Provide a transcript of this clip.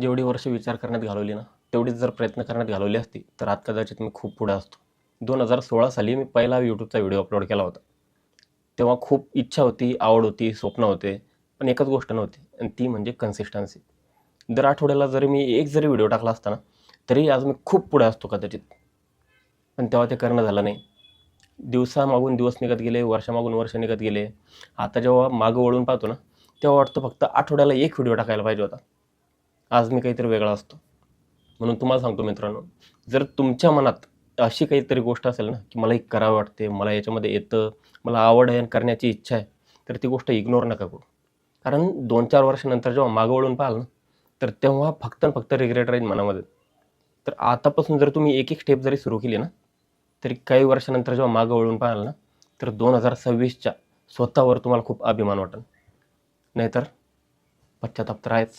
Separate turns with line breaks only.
जेवढी वर्ष विचार करण्यात घालवली ना, तेवढीच जर प्रयत्न करण्यात घालवली असती, तर आज कदाचित मी खूप पुढे असतो. 2016 साली मी पहिला YouTubeचा व्हिडिओ अपलोड केला होता. तेव्हा खूप इच्छा होती, आवड होती, स्वप्न होते, पण एकच गोष्ट नव्हती आणि ती म्हणजे कन्सिस्टन्सी. दर आठवड्याला जरी मी एक जरी व्हिडिओ टाकला असता ना, तरी आज मी खूप पुढे असतो कदाचित. पण तेव्हा ते करणं झालं नाही. दिवसामागून दिवस निघत गेले, वर्षामागून वर्ष निघत गेले. आता जेव्हा मागं वळून पाहतो ना, तेव्हा वाटतं फक्त आठवड्याला एक व्हिडिओ टाकायला पाहिजे होता. आज मी काहीतरी वेगळा असतो. म्हणून तुम्हाला सांगतो मित्रांनो, जर तुमच्या मनात अशी काहीतरी गोष्ट असेल ना, की मला हे करावं वाटते, मला याच्यामध्ये येतं, मला आवड आहे आणि करण्याची इच्छा आहे, तर ती गोष्ट इग्नोर नका करू. कारण 2-4 वर्षानंतर जेव्हा मागं वळून पाहाल ना, तर तेव्हा फक्त आणि फक्त रिग्रेट राहील मनामध्ये. तर आतापासून जर तुम्ही एक-एक स्टेप जरी सुरू केली ना, तरी काही वर्षानंतर जेव्हा मागं वळून पाहाल ना, तर 2026च्या स्वतःवर तुम्हाला खूप अभिमान वाटेल. नाहीतर पश्चाताप तर आहेच.